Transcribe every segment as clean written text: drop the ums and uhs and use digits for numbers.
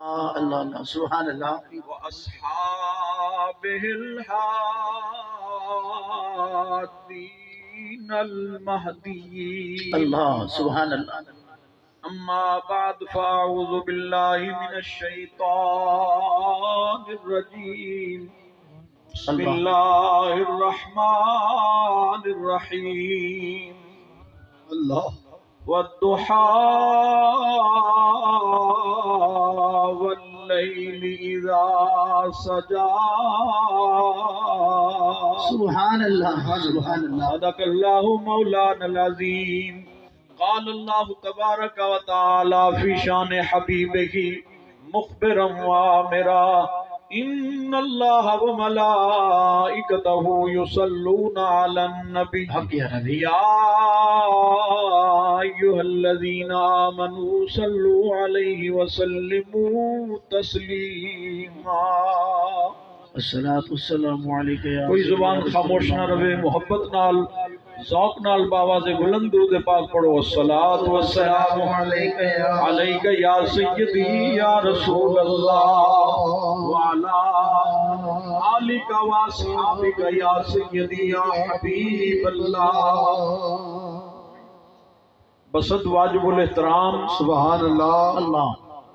اللہ اللہ سبحان اللہ وأصحابه الهادين المهديين اللہ سبحان اللہ أما بعد فأعوذ بالله من الشيطان الرجيم بسم الله الرحمن الرحيم اللہ والضحى والليل إذا سجى سبحان اللہ سبحان اللہ صدق الله مولانا العظيم قال الله تبارك وتعالى في شان حبيبه مخبرا وآمرا إن الله وملائكته يصلون على النبي حق یا نبی يا أيها الذين آمنوا صلوا عليه وسلموا تسليما الصلاة والسلام علیکہ یا کوئی زبان خاموش نہ رہے، محبت نال ذوق نال باواز بلند درود پاک پڑھو الصلاۃ والسلام علیکہ یا سیدی یا رسول اللہ وعلی آلک و اصحابک یا سیدی یا حبیب اللہ بسط واجب الاحترام سبحان اللہ اللہ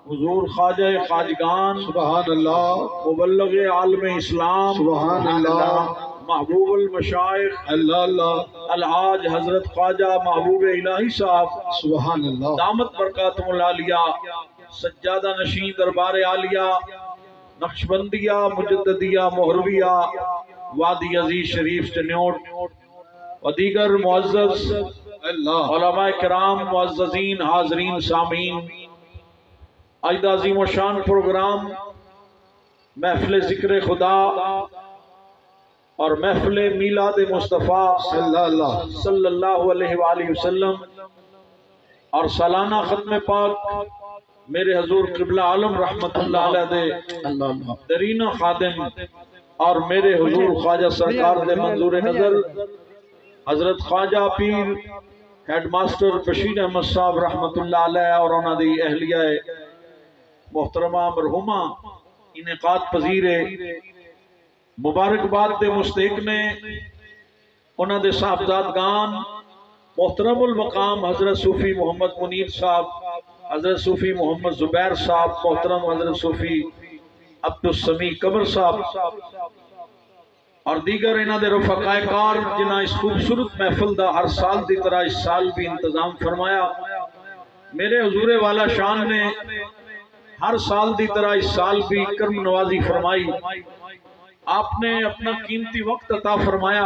حضور خواجہ خواجگان سبحان اللہ مبلغ عالم اسلام سبحان اللہ محبوب المشائخ اللہ اللہ الحاج حضرت خواجہ محبوب الہی صاحب سبحان اللہ دامت برکاتم العالیہ سجادہ نشین دربار عالیہ نقشبندیہ مجددیہ مہرویہ وادی عزیز شریف چنیوٹ و دیگر معزز اللہ علماء کرام معززین حاضرین سامعین آج دا عظیم و شان پروگرام محفل ذکر خدا اور محفل میلاد مصطفیٰ صلی اللہ علیہ وآلہ وسلم اور سالانہ ختم پاک میرے حضور قبلہ عالم رحمت اللہ علیہ دے درینہ خادم اور میرے حضور خواجہ سرکار دے منظور نظر حضرت خواجہ پیر ہیڈ ماسٹر بشیر احمد صاحب رحمت اللہ علیہ اور انہاں دی اہلیہ محترمہ مرحومہ انعقاد پذیر مبارکباد دے مستحق نے انہاں دے صاحبزادگان محترم المقام حضرت صوفی محمد منیر صاحب حضرت صوفی محمد زبیر صاحب محترم حضرت صوفی عبدالسمیع قمر صاحب اور دیگر انہاں دے رفقائے کار جنہاں اس خوبصورت محفل دا ہر سال دی طرح اس سال بھی انتظام فرمایا میرے حضور والا شان نے ہر سال دی طرح اس سال بھی کرم نوازی فرمائی آپ نے اپنا قیمتی وقت عطا فرمایا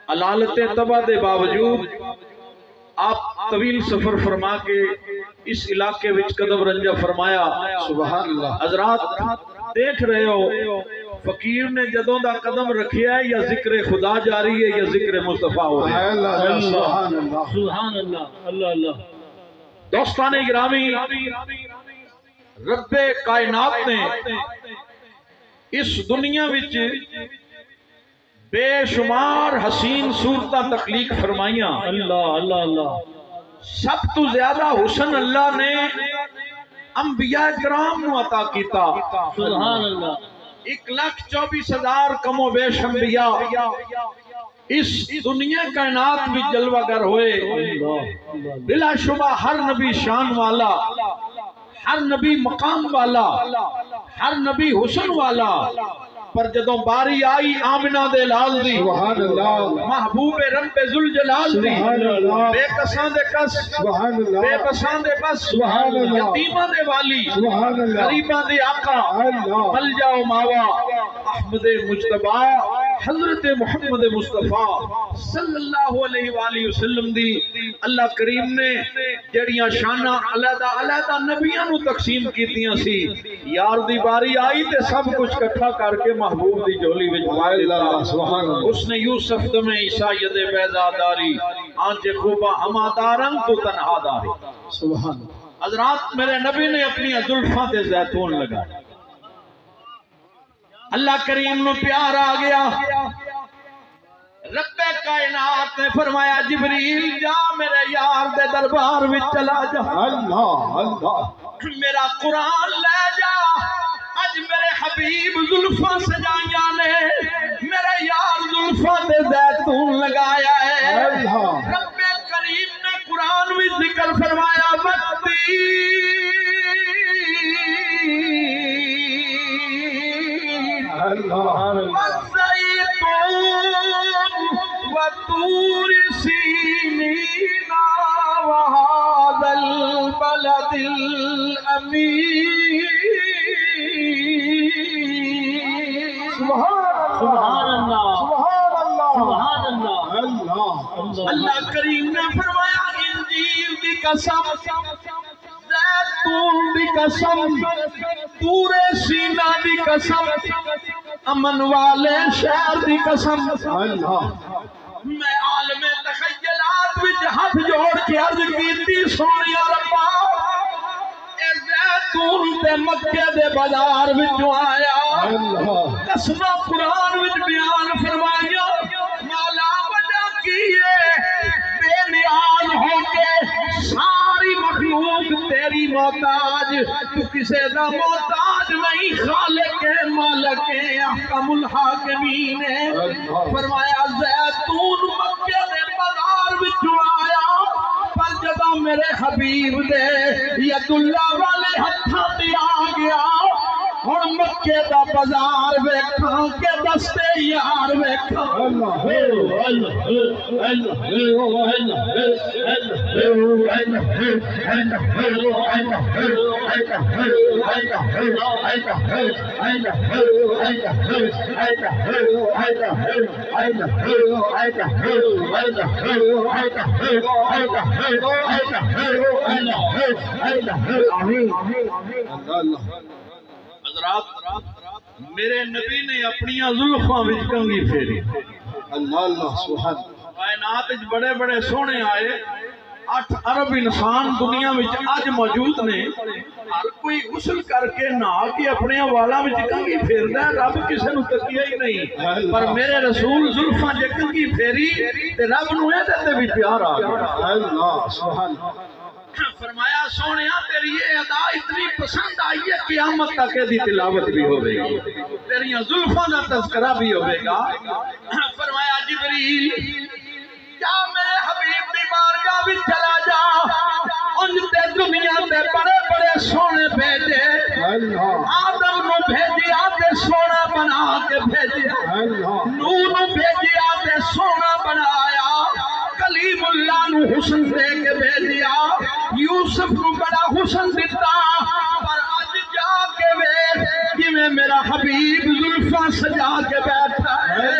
علالت تباہ دے باوجود آپ طویل سفر فرما کے اس علاقے وچ قدم رنجہ فرمایا سبحان اللہ حضرات دیکھ رہے ہو فقیر نے جدوں دا قدم رکھیا ہے یا ذکر خدا جاری ہے یا ذکر مصطفیٰ ہو رہا ہے سبحان اللہ سبحان اللہ اللہ اللہ دوستان گرامی رب کائنات نے اس دنیا وچ بے شمار حسین صورتاں تخلیق فرمائیاں اللہ اللہ اللہ سب تو زیادہ حسن اللہ نے انبیاء کرام نو عطا کیتا سبحان اللہ 1,24,000 کم و بیش انبیاء اس دنیا کائنات بھی جلوہ گر ہوئے بلا شبہ ہر نبی شان والا ہر نبی مقام والا ہر نبی حسن والا پر جدوں باری آئی آمنہ دے لال دی سبحان اللہ محبوب رب ذوالجلال دی سبحان اللہ بے کساں دے کس سبحان اللہ بے بساں دے بس سبحان اللہ یتیمہ دے والی سبحان اللہ غریبہ دے آقا اللہ ملجا و ماوا احمد مجتبی حضرت محمد مصطفیٰ صلی اللہ علیہ وآلہ وسلم دی اللہ کریم نے جڑیاں شانہ علیحدہ علیحدہ نبیاں نو تقسیم کیتیاں سی یار دی باری آئی تے سب کچھ کٹھا کر کے محبوب دی جولی وچ پائے سبحان اللہ اس نے یوسف دمیں عیسیٰ ید بیضا داری آنچے خوبہ ہما دارن تو تنہا داری سبحان اللہ حضرات میرے نبی نے اپنی زلفاں تے زیتون لگا اللہ کریم نو پیار آ گیا رب کائنات نے فرمایا جبریل جا میرے یار دے دربار وچ چلا جا اللہ اللہ میرا قرآن لے جا اج میرے حبیب زلفاں سجائیاں نے میرے یار زلفاں دے زیتون لگایا ہے رب کریم نے قرآن میں ذکر فرمایا وطور سینین وهذا البلد الامین سبحان اللہ سبحان اللہ اللہ کریم نے فرمایا انجیل دی قسم زیتون دی قسم طور سینا دی قسم امن والے شہر دی قسم میں عالم تخیلات وچ ہاتھ جوڑ کے عرض کیتی سونیا ربا اے زیتون تے مکے دے بازار وچوں آیا قسماں قرآن وچ بیان فرمایا مولا وجہ کیے بے نیاز ہو کے ساری مخلوق تیری محتاج تو کسے دا محتاج نہیں خالق مالک احکم الحاکمین فرمایا زیتون مکے دے بازار وچوں آیا پر جدوں میرے حبیب دے ید اللہ والے ہتھاں تے آ گیا ہن مکے دا بازار ویکھاں کہ دستے یار ویکھاں حضرات میرے نبی نے اپنی زلفاں وچ کنگھی پھیری اللہ سبحان کائنات وچ بڑے بڑے سونے آئے 8 ارب انسان دنیا وچ اج موجود نے ہر کوئی غسل کر کے نہا کے اپنے والاں وچ کنگھی پھیردا ہے رب کسے نوں تکیا ہی نہیں پر میرے رسول زلفاں جے کنگھی پھیری تے رب نوں اے تے بھی پیار آ گیا اللہ سبحان فرمایا سونیا تیری یہ ادا اتنی پسند آئی ہے قیامت تک دی تلاوت بھی ہوئے گی تیری زلفاں دا تذکرہ بھی ہوئے گا فرمایا جبریل کیا میرے حبیب دی بارگاہ بھی چلا جا ان تے دنیا تے بڑے بڑے سونے بھیجے آدم نو بھیجیا تے سونا بنا کے بھیجیا نوح نو بھیجیا تے سونا بنایا کلیم اللہ نو حسن دے کے بھیجیا یوسف نو بڑا حسن دیتا پر اج جا کے ویکھ جویں میرا حبیب زلفاں سجا کے بیٹھا ہے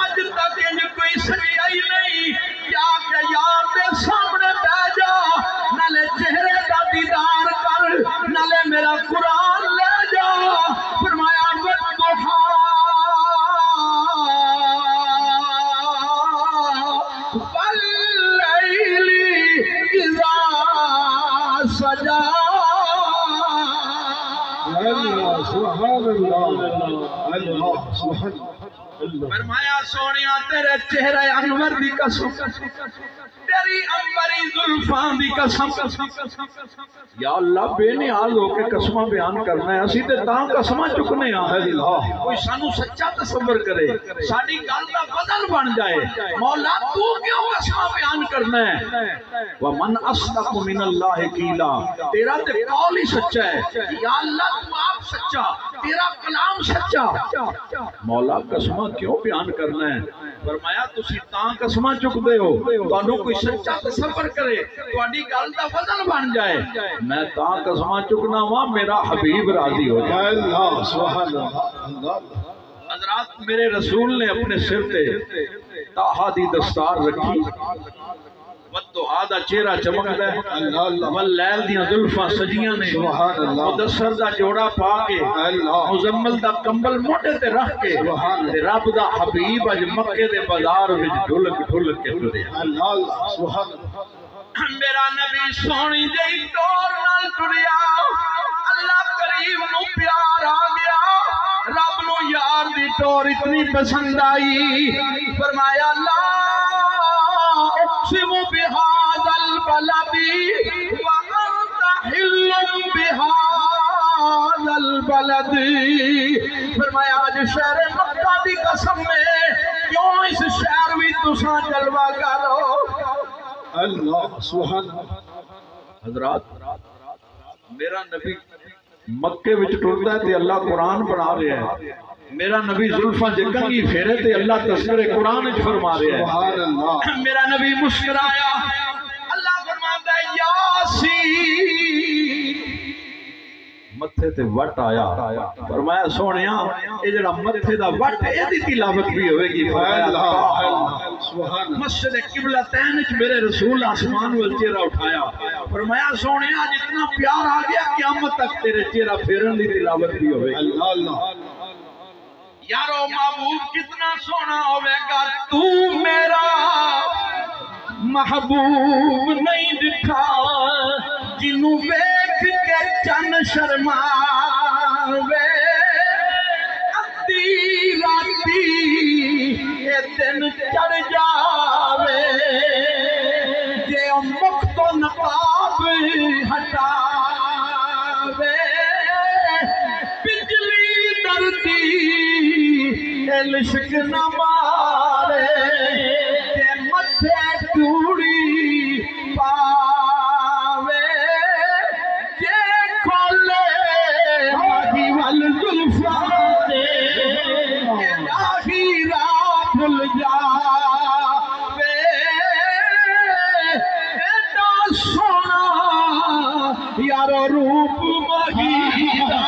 اج تک ان کوئی سجیا ہی نہیں جا کے یار دے سامنے بیٹھ جا نالے چہرے دا دیدار کر نالے میرا قرآن لے جا فرمایا والضحیٰ واللیل اذا سجا سبحان اللہ سبحان فرمایا سونیا تیرے چہرے انور دی قسم تیری انبری زلفاں دی قسم یا اللہ بے نیاز ہو کے قسمہ بیان کرنا ہے اسی تے تاں قسمہ چکنے ہیں کوئی سانو سچا تصور کرے ساڑی گل دا وزن بن جائے مولا تو کیوں قسمہ بیان کرنا ہے وَمَنْ أَصْدَقُ مِنَ اللَّهِ قِيلًا تیرا تے قول ہی سچا ہے یا اللہ تو آپ سچا تیرا کلام سچا مولا قسمہ کیوں بیان کرنا ہے فرمایا تسی تاں قسمہ چک دے ہو تانوں کوئی سچا تصور کرے تہاڈی گل دا وزن بن جائے میں تاں قسمہ چکنا وا میرا حبیب راضی ہو جائے اللہ سبحان اللہ حضرات میرے رسول نے اپنے سر تے طٰہٰ دی دستار رکھی والضحیٰ دا چہرہ چمکدا ہے واللیل دیاں زلفاں سجیاں نے مدثر دا جوڑا پا کے مزمل دا کمبل موٹے تے رکھ کے رب دا حبیب اج مکے دے بازار وچ ڈھلک ڈھلک کے ٹریا میرا نبی سونی جئی ٹور نال ٹریا اللہ کریم نو پیار آ گیا رب نو یار دی ٹور اتنی پسند آئی فرمایا لا اقسم بهذا البلد وانت حل البلد فرمایا آج شہر مکہ دی قسم میں کیوں اس شہر بھی تساں جلوہ کرو اللہ سبحان حضرات میرا نبی مکے وچ ٹردا ہے تے اللہ قرآن بنا رہا ہے میرا نبی زلفاں جکنگی پھیرے تے اللہ تذکرہ قرآن وچ فرما رہا ہے سبحان اللہ میرا نبی مسکرایا اللہ فرماتا ہے یاسین متھے تے وٹ آیا فرمایا سونیا اے جڑا متھے دا وٹ اے دی تلاوت بھی ہوے گی فرمایا سبحان مسجد قبلتین وچ میرے رسول آسمان وال چہرہ اٹھایا فرمایا سونیا جتنا پیار آ گیا قیامت تک تیرے چہرہ پھیرن دی تلاوت بھی ہوے گی اللہ اللہ یارو محبوب کتنا سونا ہوے گا تو میرا محبوب نہیں دکھا جنوں ویکھ کے چن شرماوے ادھی راتی اے دن چڑھ جاوے جے مکھ تو نقاب ہٹاوے بجلی ڈردی عشق نہ مارے تے متھے چوڑی پاوے جے کھولے ماہی وال زلفاں تے الہی راہ بھل جاوے ایڈا سونا یارو روپ ماہی دا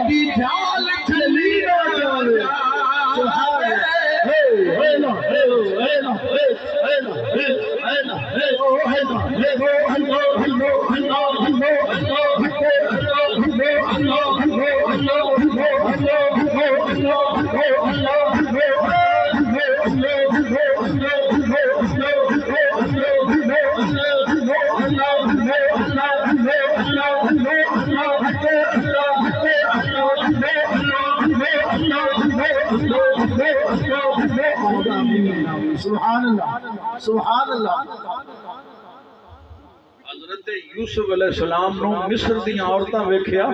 دی جھال چلی سبحان اللہ سبحان اللہ حضرت یوسف علیہ السلام نو مصر دی عورتاں ویکھیا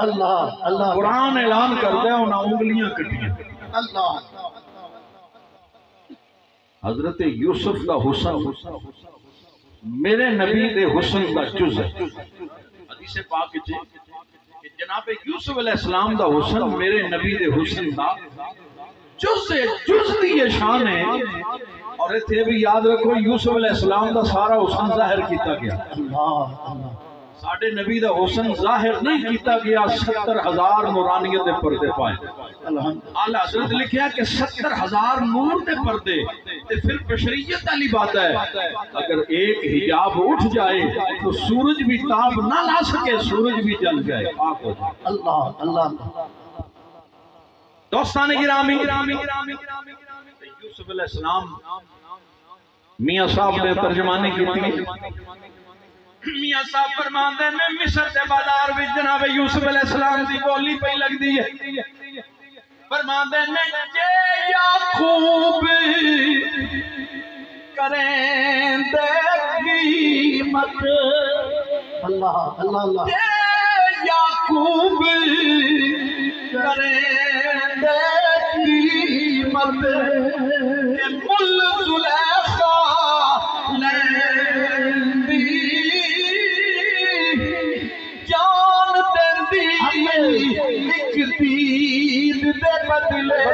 اللہ اللہ قرآن اعلان کردا ہے انہاں انگلیاں کٹیاں اللہ حضرت یوسف دا حسن میرے نبی دے حسن دا جز ہے حدیث پاک وچ کہ جناب یوسف علیہ السلام دا حسن میرے نبی دے حسن دا جز دی یہ شان ہے اور ایتھے بھی یاد رکھو یوسف علیہ السلام دا سارا حسن ظاہر کیتا گیا ساڑھے نبی دا حسن ظاہر نہیں کیتا گیا 70,000 نورانیت دے پردے پائے اعلیٰ حضرت لکھیا کہ 70,000 نور دے پردے تے پھر بشریت علی بات ہے اگر ایک حجاب اٹھ جائے تو سورج بھی تاب نہ لا سکے سورج بھی جل جائے پاک ہو جائے اللہ اللہ دوستان گرامی یوسف علیہ السلام میاں صاحب نے ترجمانی کی تھی میاں صاحب فرماندے میں مصر دے بازار وچ جناب یوسف علیہ السلام دی بولی پئی لگدی ہے فرماندے نے جے یعقوب کریں دے قیمت اللہ اللہ اللہ جے یعقوب کریں دے قیمت مل زلیخا لیندی جان دیندی ایک دید دے بدلے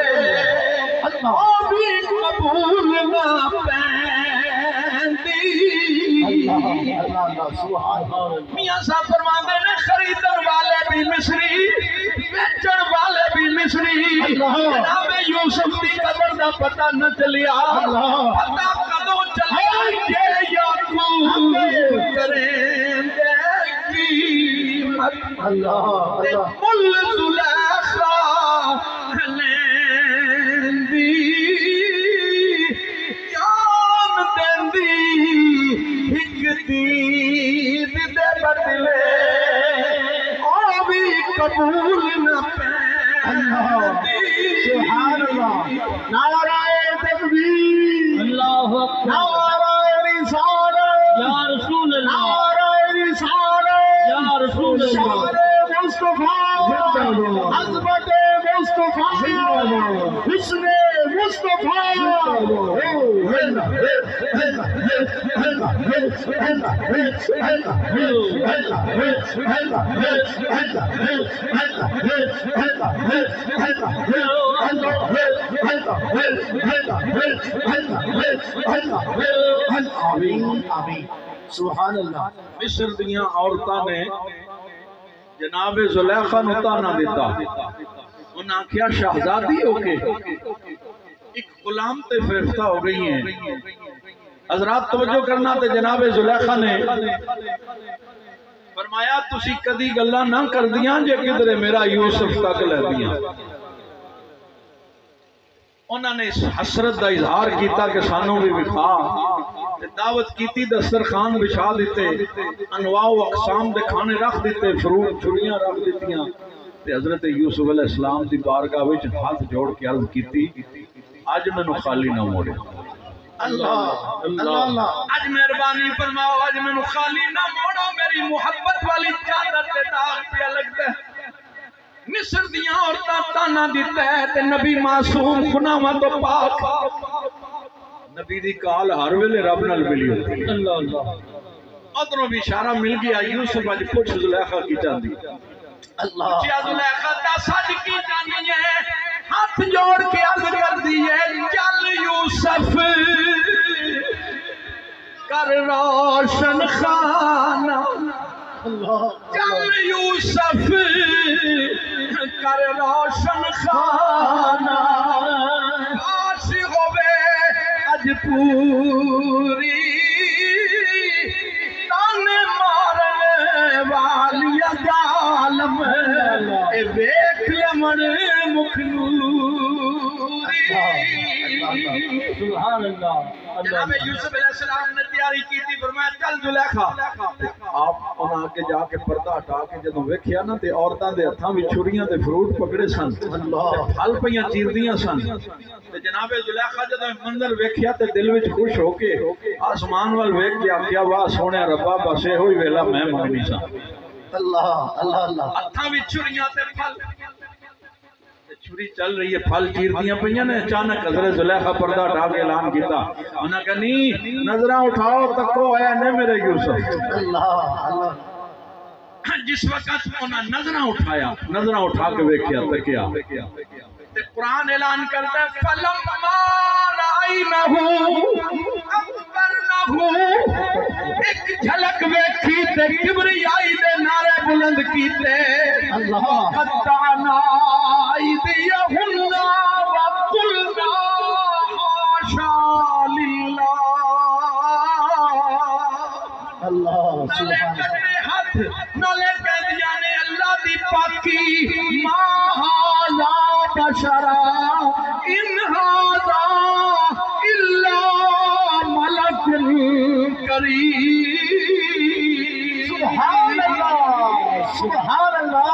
وہ بھی قبول نہ پیندی میاں صاحب فرماندے نے خریدر والے بھی مصری بیچن والے بھی مصری جناب یوسف دی قدر دا پتہ نہ چلیا پتہ کدوں چلیا کہ یعقوب کریں دے قیمت مل زلیخا لیندی جان دیندی ایک دید دے بدلے او بھی قبول نہ پیندی سبحان اللہ نعرہ تکبیر اللہ نعرہ رسالت یا رسول اللہ نعرہ رسالت یا رسول اللہ مصطفیٰ عظمت مصطفیٰ حسن مصطفیٰ سبحان اللہ. مصر دیاں عورتاں نے جناب زلیخا نو تانا دیتا. انہاں کیا شہزادی ہو کے ایک غلام تے فریفتہ ہو گئی ہیں. حضرات توجہ کرنا تے جناب زلیخا نے فرمایا تسی کدی گلاں نہ کر دیاں جے کدرے میرا یوسف تک لے دیاں. انہوں نے اس حسرت دا اظہار کیتا کہ سانوں بھی وکھا. دعوت کیتی دسترخوان بچھا دیتے, انواع و اقسام دے کھانے رکھ دیتے, فروٹ چھڑیاں رکھ دیتیاں. تے حضرت یوسف علیہ السلام دی بارگاہ وچ ہاتھ جوڑ کے عرض کیتی اج مینوں خالی نہ موڑے. اللہ اللہ اج مہربانی فرماؤ اج مینوں خالی نہ موڑو. میری محبت والی چادر تے داغ پیا لگدا ہے. مصر دیاں عورتاں تانا دیتا ہے تے نبی معصوم گناہاں تو پاک. نبی دی کال ہر ویلے رب نال ملی ہوتی. اللہ اللہ ادھروں بھی اشارہ مل گیا. یوسف اج پوچھ زلیخا کی جاندی. اللہ کیا زلیخا دا سج کی جانی ہے. ہاتھ جوڑ کے عرض کر دی ہے چل یوسف کر روشن خانہ. چل یوسف کر روشن خانہ. کاش ہوئے اج پوری تانے مارنے والی ظالم اے ویکھ لمن مخلوری. سبحان اللہ. جناب یوسف علیہ السلام نے تیاری کی تھی. فرمایا چل زلیخا. آپ انہاں کے جا کے پردہ ہٹا کے جدوں ویکھیا نا تے عورتاں دے ہتھاں وچ چھڑیاں تے فروٹ پکڑے سن, پھل پیاں چیردیاں سن. تے جناب زلیخا جدوں منظر ویکھیا تے دل وچ خوش ہو کے آسمان وال ویکھ کے آکھیا واہ سونے ربا بس ایہو ہی ویلا میں منگنی سا. اللہ اللہ اللہ. ہتھاں وچ چھڑیاں تے پھل چھری چل رہی ہے, پھل چیردیاں پئیاں نے. اچانک حضرت زلیخا پردہ ہٹا کے اعلان کیتا. انہاں کہا نہیں نظراں اٹھاؤ تکو اے نے میرے یوسف. اللہ اللہ. جس وقت انہاں نظراں اٹھایا, نظراں اٹھا کے ویکھیا تکیا تے قرآن اعلان کرتا ہے فلما رأینہ اکبرنہ. ایک جھلک ویکھی تے کبریائی دے نعرے بلند کیتے. اللہ قطعنا ایدیہن وقلنا حاشا للہ. اللہ نالے سبحان کٹے ہاتھ نالے کہہ دیا نے اللہ دی پاکی. ما ھذا بشرا ان ھذا الا ملک کریم. سبحان اللہ سبحان اللہ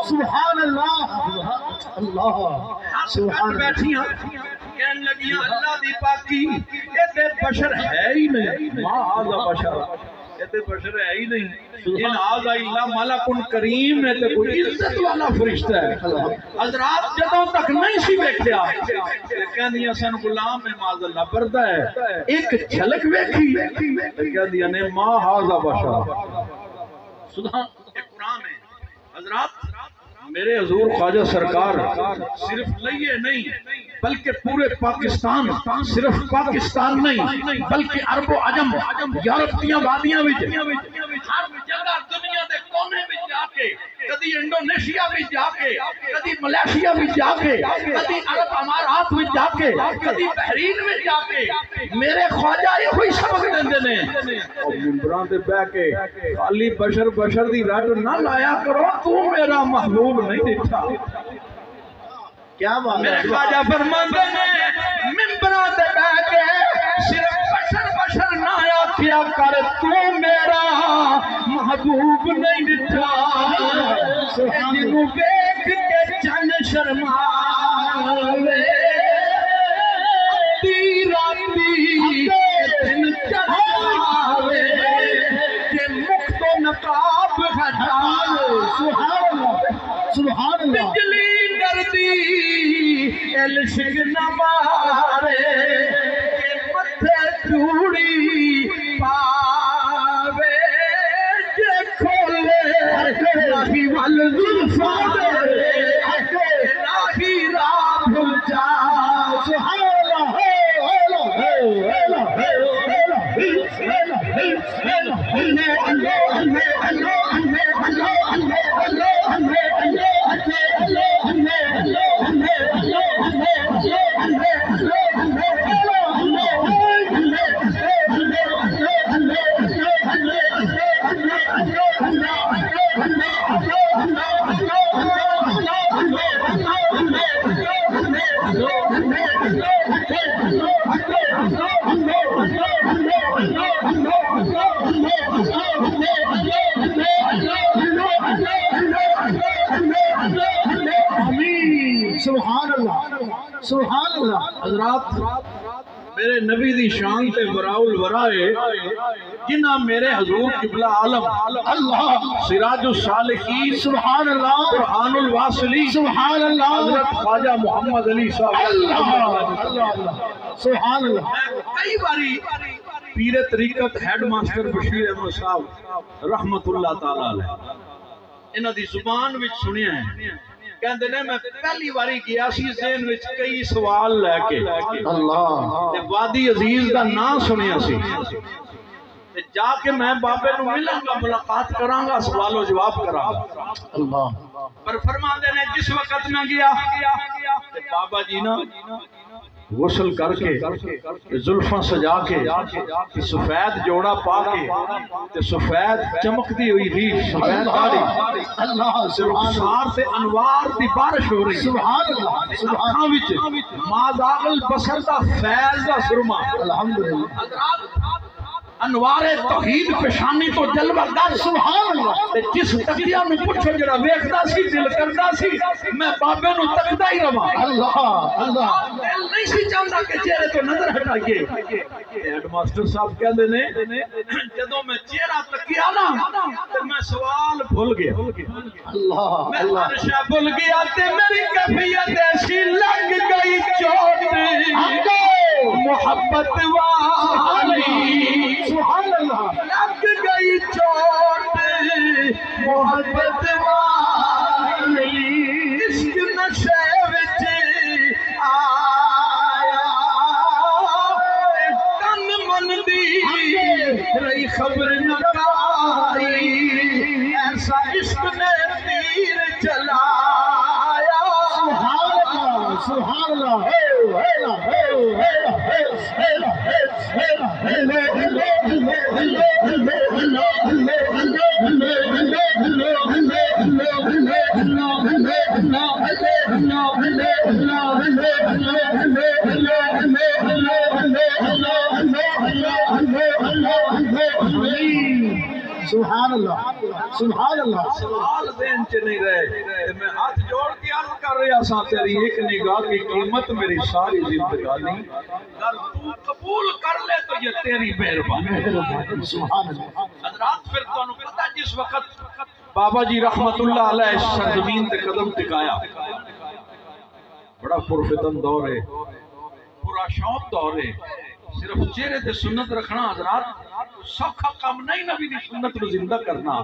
سبحان اللہ اللہ سبحان بیٹھیاں کہنے لگیاں اللہ دی پاکی یہ تے بشر ہے ہی نہیں. ما ھذا بشر یہ تے بشر ہے ہی نہیں. ان ھذا الا ملک کریم ہے تے کوئی عزت والا فرشتہ ہے. حضرات جدوں تک نہیں سی ویکھیا کہندیاں سن غلام ہے معاذ اللہ پردہ ہے. ایک جھلک ویکھی کہندیاں نے ما ھذا بشر. سبحان یہ قرآن ہے. حضرات میرے حضور خواجہ سرکار صرف لئیے نہیں بلکہ پورے پاکستان, صرف پاکستان نہیں بلکہ عرب و عجم یورپ دیاں وادیاں وچ ہر جگہ دنیا دے کونے وچ جا کے, کدی انڈونیشیا وچ جا کے, کدی ملیشیا وچ جا کے, کدی عرب امارات وچ جا کے, کدی بحرین وچ جا کے میرے خواجہ یہ ہوئی سبق دیندے نے. اور منبراں تے بیٹھ کے خالی بشر بشر دی رٹ نہ لایا کرو. تو میرا محبوب نہیں دیکھا. کیا بات میرے خواجہ فرماندے نے منبراں تے بیٹھ کے صرف بشر بشر نہ آکھیا کر تو میرا محبوب نہیں دیکھا. جنوں ویکھ کے چن شرماوے راتی دن چڑھاوے کہ مکھ تو نقاب ہٹائے سبحان اللہ سبحان اللہ بجلی ڈردی عشق نہ مارے کہ متھے چوڑی پاوے جے کھولے راہی ول زلفاں دے راہی راہ بھول جا سبحان اللہ سبحان اللہ سبحان اللہ حضرات میرے نبی دی شان تے براء الورائے جنہ میرے حضور قبلہ عالم اللہ سراج الصالحین سبحان اللہ برہان الواصلی سبحان اللہ حضرت خواجہ محمد علی صاحب سبحان اللہ کئی باری پیر طریقت ہیڈ ماسٹر بشیر احمد صاحب رحمت اللہ تعالی علیہ انہاں دی زبان وچ سنیا ہے کہندے نے میں پہلی باری گیا سی ذہن وچ کئی سوال لے کے اللہ تے وادی عزیز دا نام سنیا سی تے جا کے میں بابے نو ملاں گا ملاقات کراں گا سوال و جواب کراں گا اللہ پر فرماندے نے جس وقت میں گیا تے بابا جی نا غسل کر کے زلفاں سجا کے سفید جوڑا پا کے سفید چمکتی ہوئی ریش سفید داڑھی اللہ رخسار سے انوار دی بارش ہو رہی سبحان اللہ اکھاں وچ مازاغ البصر دا فیض دا سرما الحمدللہ حضرات انوار توحید پیشانی تو جلوہ گر سبحان اللہ تے جس تکیا نو پوچھو جڑا ویکھدا سی دل کردا سی میں بابے نو تکدا ہی رہواں اللہ اللہ دل نہیں سی چاہندا کہ چہرے تو نظر ہٹائیے ہیڈ ماسٹر صاحب کہندے نے جدوں میں چہرہ تکیا نا تے میں سوال بھول گیا اللہ میں اللہ عرشہ بھول گیا تے میری کیفیت ایسی لگ گئی چوٹ محبت والی سبحان اللہ لگ گئی چوٹ محبت والی عشق نشے وچ آیا تن من دی رہی خبر نہ کاری ایسا عشق نے تیر چلایا سبحان اللہ سبحان اللہ سبحان اللہ سوال ذہن چ نہیں رہے میں ہاتھ جوڑ کے عرض کر رہا سا تیری ایک نگاہ کی قیمت میری ساری زندگانی اگر تو قبول کر لے تو یہ تیری مہربانی سبحان اللہ حضرات پھر تو پتہ جس وقت بابا جی رحمت اللہ علیہ سرزمین تے قدم ٹکایا بڑا پرفتن دور ہے پورا شوق دور ہے صرف چہرے تے سنت رکھنا حضرات سوکھا کام نہیں نبی دی سنت کو زندہ کرنا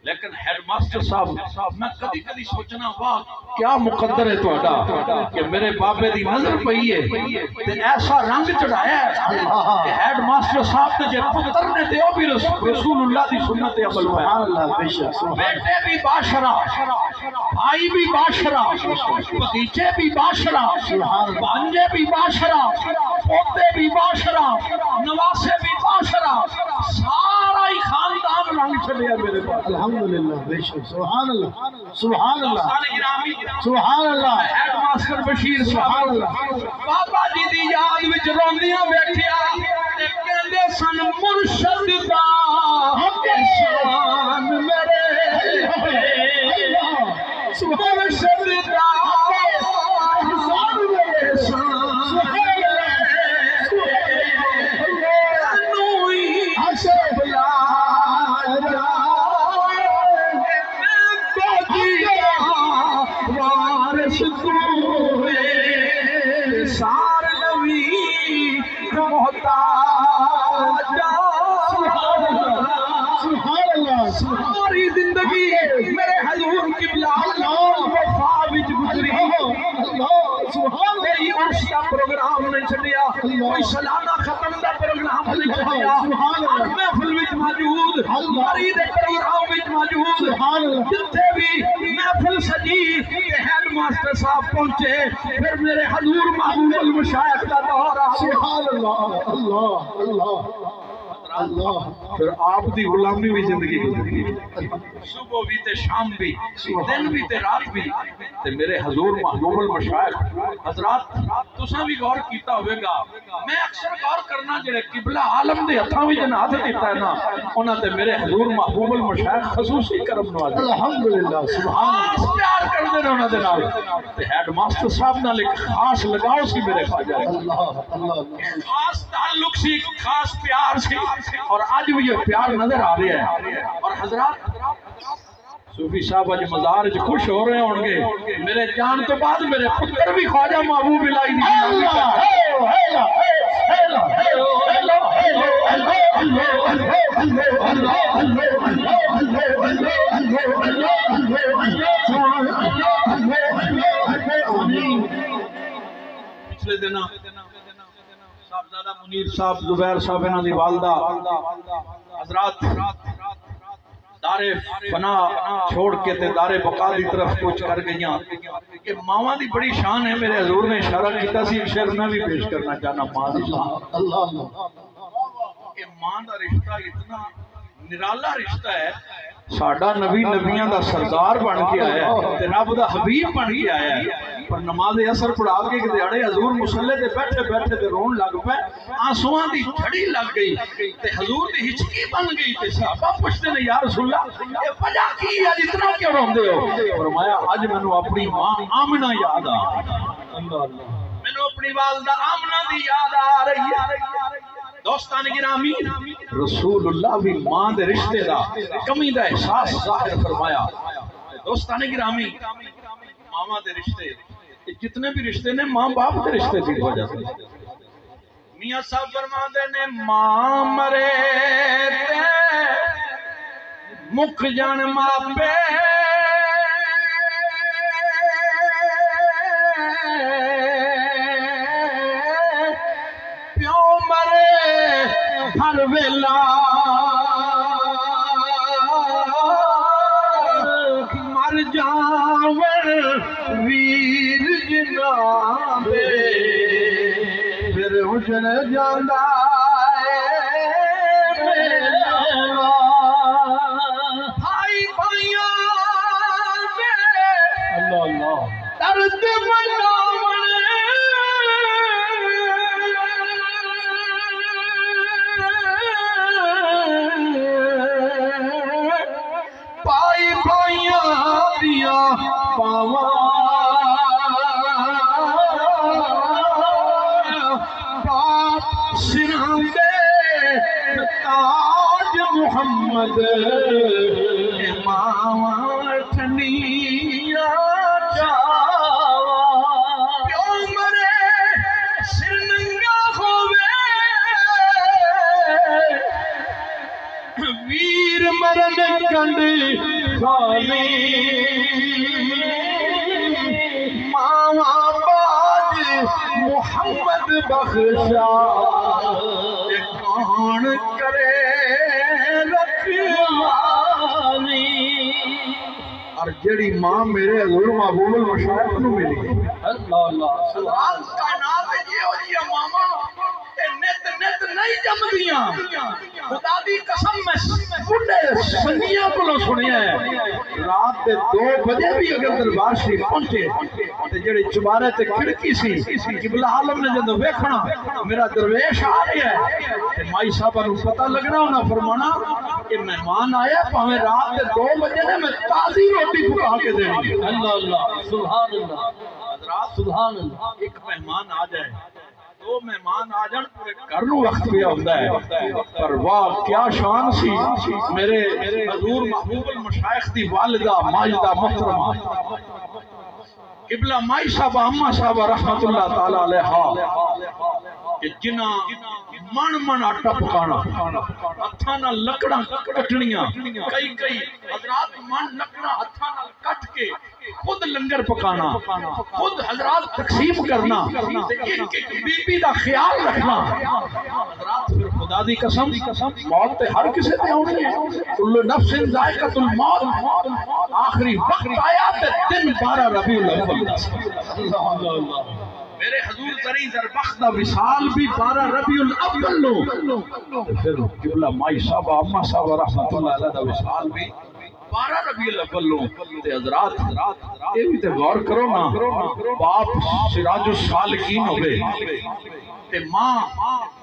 لیکن ہیڈ ماسٹر صاحب میں کدی کدی سوچنا واہ کیا مقدر ہے تہاڈا کہ میرے بابے دی نظر پئی ہے تے ایسا رنگ چڑھایا ہے کہ ہیڈ ماسٹر صاحب تے جے پتر نے تے او بھی رسول اللہ دی سنت عمل میں سبحان اللہ بے شک بیٹے بھی باشرہ بھائی بھی باشرہ بھتیجے بھی باشرہ بھانجے بھی باشرہ پوتے بھی باشرہ نواسے بھی باشرہ سارا ہی خاندان رنگ چلیا میرے پاس الحمدللہ بے شک سبحان اللہ سبحان اللہ سبحان اللہ ہیڈ ماسٹر بشیر سبحان اللہ بابا جی دی یاد وچ روندیاں بیٹھیا تے کہندے سن مرشد دا احسان میرے مرشد دا احسان میرے نوئی بلا جا محتاج سبحان اللہ ساری زندگی میرے حضور قبلہ وفا وچ گزری میری عرش دا پروگرام نہیں چلیا کوئی سالانہ ختم دا پروگرام نہیں چلیا ہر محفل وچ موجود ہماری دے پروگرام وچ موجود جتھے بھی محفل سجی ہیڈ ماسٹر صاحب پہنچے پھر میرے حضور محبوب المشائخ دا دور آ سبحان اللہ اللہ اللہ اللہ پھر آپ دی غلامی بھی زندگی گزری صبح بھی تے شام بھی دن بھی تے رات بھی تے میرے حضور محبوب المشائخ حضرات تساں بھی غور کیتا ہوئے گا میں اکثر غور کرنا جڑے قبلہ عالم دے ہتھاں وچ جن ہاتھ دیتا ہے نا انہاں تے میرے حضور محبوب المشائخ خصوصی کرم نوازے الحمدللہ سبحان خاص پیار کردے نے انہاں دے نال تے ہیڈ ماسٹر صاحب نال ایک خاص لگاؤ سی میرے خواجہ اللہ اللہ خاص تعلق سی خاص پیار سی اور آج بھی یہ پیار نظر آ رہا ہے اور حضرات صوفی صاحب آج مزار جو خوش ہو رہے ہوں گے میرے جان تو بعد میرے پتر بھی خواجہ محبوب الہی دی پچھلے دن صاحبزادہ منیر صاحب زبیر صاحب انہاں دی والدہ حضرات دار فنا چھوڑ کے تے دار بقا دی طرف کچھ کر گئیاں کہ ماواں دی بڑی شان ہے میرے حضور نے اشارہ کیتا سی شعر میں بھی پیش کرنا چاہنا ماں دی شان اللہ اللہ کہ ماں دا رشتہ اتنا نرالا رشتہ ہے ساڈا نبی نبیاں دا سردار بن کے آیا ہے تے رب دا حبیب بن کے آیا ہے پر نماز اثر پڑھا کے دیہڑے حضور مصلی تے بیٹھے بیٹھے تے رون لگ پے آنسواں دی جھڑی لگ گئی تے حضور دی ہچکی بن گئی تے صحابہ پوچھتے نے یا رسول اللہ یہ وجہ کی ہے اتنا کیوں روندے ہو فرمایا اج مینوں اپنی ماں آمنہ یاد آ اللہ اللہ مینوں اپنی والدہ آمنہ دی یاد آ رہی ہے دوستان گرامی رسول اللہ بھی ماں دے رشتے دا کمی دا احساس ظاہر فرمایا دوستان گرامی ماں دے رشتے جتنے بھی رشتے نے ماں باپ دے رشتے دی وجہ سے میاں صاحب فرماندے نے ماں مرے تے مکھ جان ماپے پیو مرے ہر ویلا مر جاور ویر جنابے پھر اجڑ جاندا ہے میرا بھائی بھائیاں دے اللہ اللہ درد مناون پائی بھائیاں دیا پاواں تاج محمد امام ٹھنیا چاوا پیو مرے سر ننگا ہووے ویر مرن کنڈ خالی ماوا باج محمد بخشا کون کرے رکھوالی اور جڑی ماں میرے حضور محبوب المشائخ نو ملی اللہ اللہ سبحان کائنات یہ ہو جی ماما نت نت نہیں جمدیاں خدا دی قسم میں بڑھے سنگیاں کو سنیا ہے رات دے 2 بجے بھی اگر دربار شریف پہنچے تے جڑے چبارے تے کھڑکی سی قبلہ عالم نے جدوں ویکھنا میرا درویش آ رہا ہے تے مائی صاحب نو پتہ لگنا انہاں فرمانا کہ مہمان آیا پاویں رات دے 2 بجے نے میں تازی روٹی پکا کے دینی اللہ اللہ سبحان اللہ حضرات سبحان اللہ ایک مہمان آ جائے 2 مہمان آ جان پورے گھر نو وقت پہ آندا ہے پر واہ کیا شان سی میرے حضور محبوب المشائخ دی والدہ ماجدہ محترمہ قبلہ مائی صاحب اما صاحب رحمت اللہ تعالی علیہ کہ جنہ من آٹا پکانا ہتھاں لکڑاں کٹنیاں کئی حضرات من لکڑاں ہتھاں کٹ کے خود لنگر پکانا خود حضرات تقسیم کرنا ایک ایک بی بی دا خیال رکھنا حضرات پھر خدا دی قسم موت تے ہر کسے تے ہونی ہے کل نفس ذائقۃ الموت آخری وقت آیا تے دن 12 ربیع الاول اللہ میرے حضور زری زربخت دا وصال بھی 12 ربیع الاول لو پھر قبلہ مائی صاحب اما صاحب رحمت اللہ علیہ دا وصال بھی 12 ربیع الاول لو تے حضرات یہ بھی تے غور کرو نا باپ سراج السالکین ہوئے تے ماں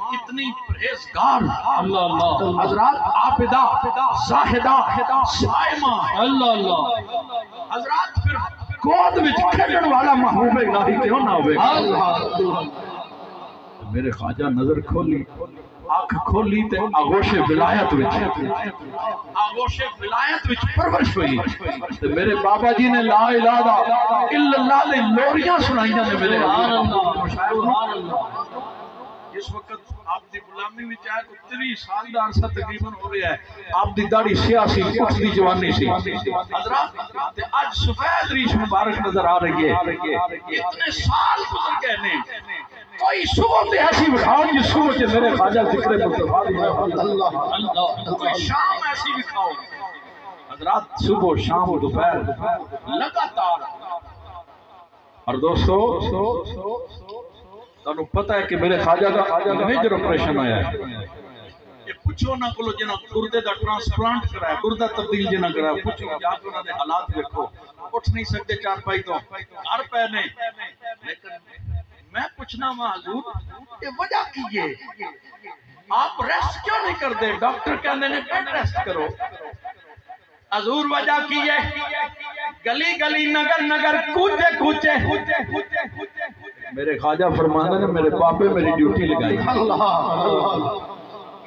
اتنی پرہیزگار اللہ حضرات عابدہ زاہدہ صائمہ اللہ حضرات پھر گود وچ کھیڈن والا محبوب الہی کیوں نہ ہوئے میرے خواجہ نظر کھولی آنکھ کھولی تے آغوش ولایت وچ پرورش ہوئی تے میرے بابا جی نے لا الہ الا اللہ دے لوریاں سنائیاں نے میرے جس وقت آپ دی غلامی وچ آئے کو 30 سال دا عرصہ تقریباً ہو رہا ہے آپ دی داڑھی سیاہ سی کچھ دی جوانی سی حضرات تے آج سفید ریش مبارک نظر آ رہی ہے اتنے سال گزر گئے نے کوئی صبح تے ایسی بکھاؤ جس صبح سے میرے خواجہ ذکر مصطفیٰ اللہ کوئی شام ایسی بکھاؤ حضرات صبح شام دوپہر لگاتار اور دوستو تانوں پتہ ہے کہ میرے خواجہ کا میجر آپریشن آیا ہے یہ پوچھو نہ کلو جنہ گردے دا ٹرانسپلانٹ کرایا گردہ تبدیل جنہ کرایا پوچھو جا کے انہوں نے حالات دیکھو اٹھ نہیں سکتے چار پائی تو گھر پہ نہیں لیکن میں پوچھنا ہوں حضور یہ وجہ کی ہے آپ ریسٹ کیوں نہیں کرتے ڈاکٹر کہنے نے بیڈ ریسٹ کرو حضور وجہ کی ہے گلی گلی نگر نگر کوچے کوچے میرے خواجہ فرمانا نے میرے پاپے میری ڈیوٹی لگائی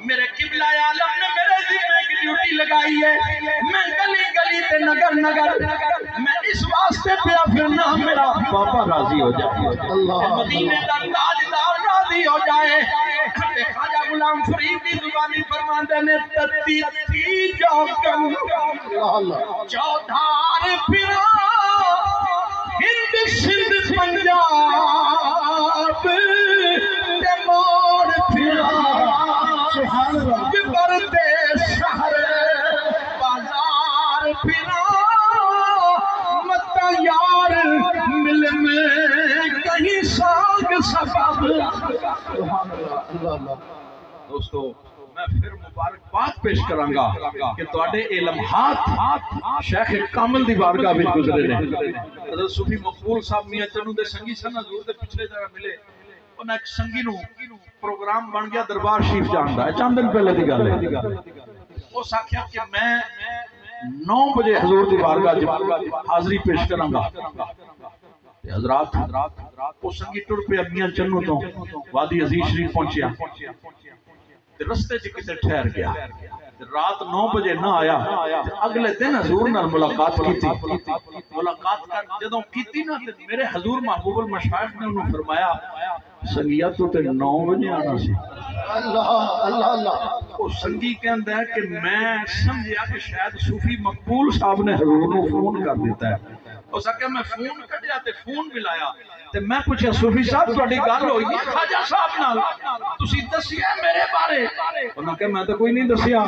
میرے قبلہ عالم نے میرے ذمہ کی ڈیوٹی لگائی ہے میں گلی گلی تے نگر نگر میں اس واسطے پیا پھرنا میرا پاپا راضی ہو جائے مدینے دا تاجدار راضی ہو جائے خواجہ غلام فرید کی زبانی فرماندے نے تتی تھی جوکن چودھار پھرا ہند سندھ پنجاب تے موڑ پھرا برتے شہر بازار پھرا مت یار مل میں کہیں ساگ سبب دوستو میں پھر مبارکباد پیش کروں گا کہ تواڈے اے لمحات شیخ کامل دی بارگاہ وچ گزرے نے حضرت صوفی مقبول صاحب میاں چنو دے سنگی سن حضور دے پچھلے جگہ ملے انہاں ایک سنگی نو پروگرام بن گیا دربار شریف جاندا ہے چند دن پہلے دی گل ہے اس آکھیا کہ میں 9 بجے حضور دی بارگاہ حاضری پیش کروں گا حضرات وہ سنگی ٹر پہ میاں چنو تو وادی عزیز شریف پہنچیا رستے چ کتے ٹھہر گیا رات 9 بجے نہ آیا اگلے دن حضور نال ملاقات کیتی ملاقات کر جدوں کیتی نا تے میرے حضور محبوب المشائخ نے انہوں فرمایا سنگیا تو تے 9 بجے آنا سی اللہ وہ سنگی کہندا ہے کہ میں سمجھیا کہ شاید صوفی مقبول صاحب نے حضور کو فون کر دیتا ہے اس آکھیا میں فون کڈیا تے فون ملایا تے میں پوچھا صوفی صاحب تہاڈی گل ہوئی ہے خواجہ صاحب نال تسی دسیا میرے بارے انہاں کہ میں تو کوئی نہیں دسیا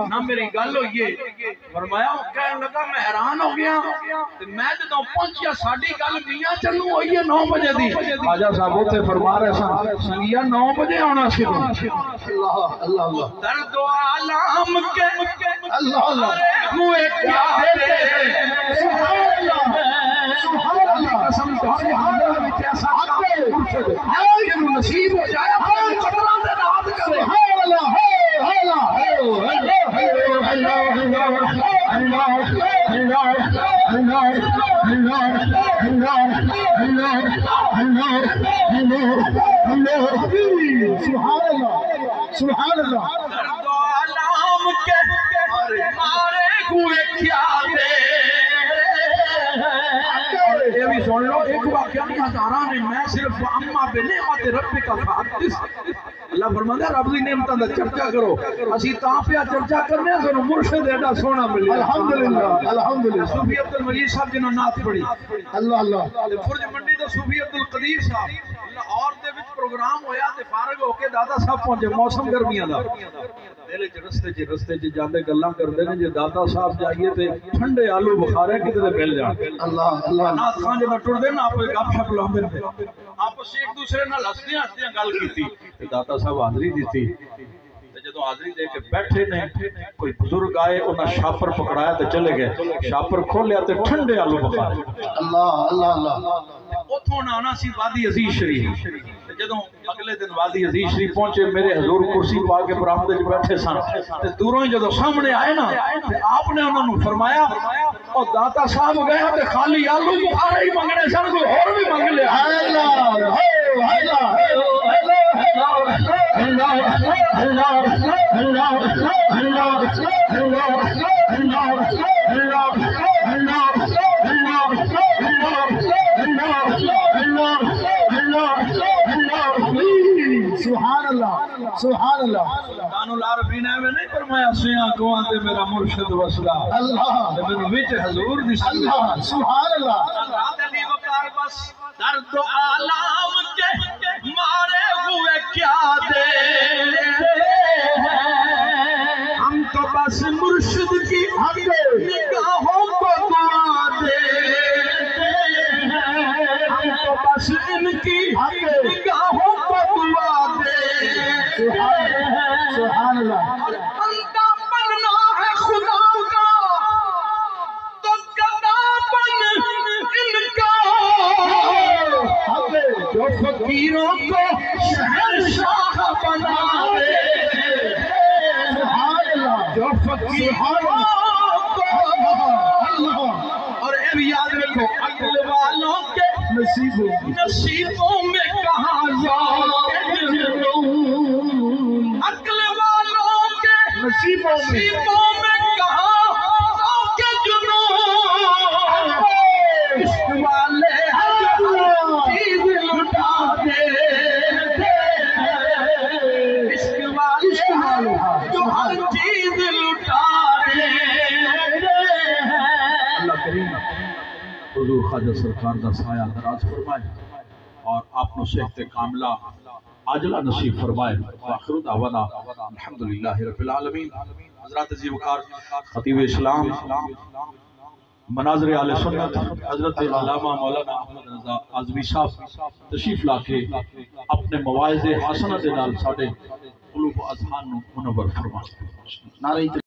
نہ میری گل ہوئی ہے فرمایا وہ کہنے لگا میں حیران ہو گیا تے میں جدوں پہنچیا ساڈی گل میاں چنو ہوئی ہے 9 بجے دی خواجہ صاحب اوتھے فرما رہے سن سنگیا 9 بجے آنا سی اللہ اللہ درد و عالم کے اللہ اللہ ہوئے کیا ہے سبحان اللہ قسم تمہاری حاضر میں کیسا یہ نصیب ہو جائے اپنے قدران دے رات کرے سبحان اللہ سبحان اللہ درد و عالم کے مارے ہوئے کیا دے یہ بھی سن لو ایک واقعہ نہیں ہزاراں نے میں صرف اما بنعمت ربک فحدث اللہ فرماتا ہے رب دی نعمتاں دا چرچا کرو اسی تاں پہ چرچا کرنے ہیں سنو مرشد ایڈا سونا ملیا الحمدللہ الحمدللہ صوفی عبد المجید صاحب جنہوں نعت پڑھی اللہ اللہ فرج منڈی دا صوفی عبد القدیر صاحب لاہور دے وچ پروگرام ہویا تے فارغ ہو کے دادا صاحب پہنچے موسم گرمیاں دا دل چ رستے چ جاندے گلاں کردے نے جے دادا صاحب جائیے تے ٹھنڈے آلو بخارے کتے مل جان اللہ اللہ نعت خان جب ٹردے نا آپ گپ شپ لاندے نے آپس ایک دوسرے نال ہسدیاں ہسدیاں گل کیتی تے دادا صاحب حاضری دتی تے جدوں حاضری دے کے بیٹھے نے کوئی بزرگ آئے انہاں شاپر پکڑایا تے چلے گئے شاپر کھولیا تے ٹھنڈے آلو بخارے اللہ اللہ اللہ اتھوں نہ آنا سی وادی عزیز شریف جدوں اگلے دن وادی عزیز شریف پہنچے میرے حضور کرسی پا کے برآمدے وچ بیٹھے سن تے دوروں ہی جدوں سامنے آئے نا تے آپ نے انہاں نوں فرمایا او داتا صاحب گئے تے خالی آلو بخارے ہی منگنے سن کوئی اور بھی منگ لیا اللہ سبحان اللہ سبحان اللہ سلطان العربین میں نہیں فرمایا سیاں کواں تے میرا مرشد وصلہ اللہ تے میرے وچ حضور دی اللہ سبحان اللہ رات علی وقار بس درد و آلام کے مارے ہوئے کیا دے ہم تو بس مرشد کی نگاہوں کو دعا دے ہم تو بس ان کی نگاہوں کو دعا دے سبحان اللہ بندہ بننا ہے خدا کا تو گدا بن ان کا جو فقیروں کو شہنشاہ بنائے جو فقیروں کو اور اے بھی یاد رکھو عقل والوں کے نصیبوں میں کہاں عقل والوں کے نصیبوں میں کہاں کے جنون عشق والے چیز لٹا دے عشق والے جو ہر چیز لٹا دے اللہ کریم حضور خواجہ سرکار دا سایہ دراز فرمائے اور آپ نے صحت کاملہ عاجلہ نصیب فرمائے وآخر دعوانا الحمدللہ رب العالمین حضرات عزیز وقار خطیب اسلام مناظر آل سنت حضرت علامہ مولانا احمد رضا اعظمی صاحب تشریف لاکے اپنے مواعظ حسنہ دے نال ساڈے قلوب و اذہان نوں منور فرمائے.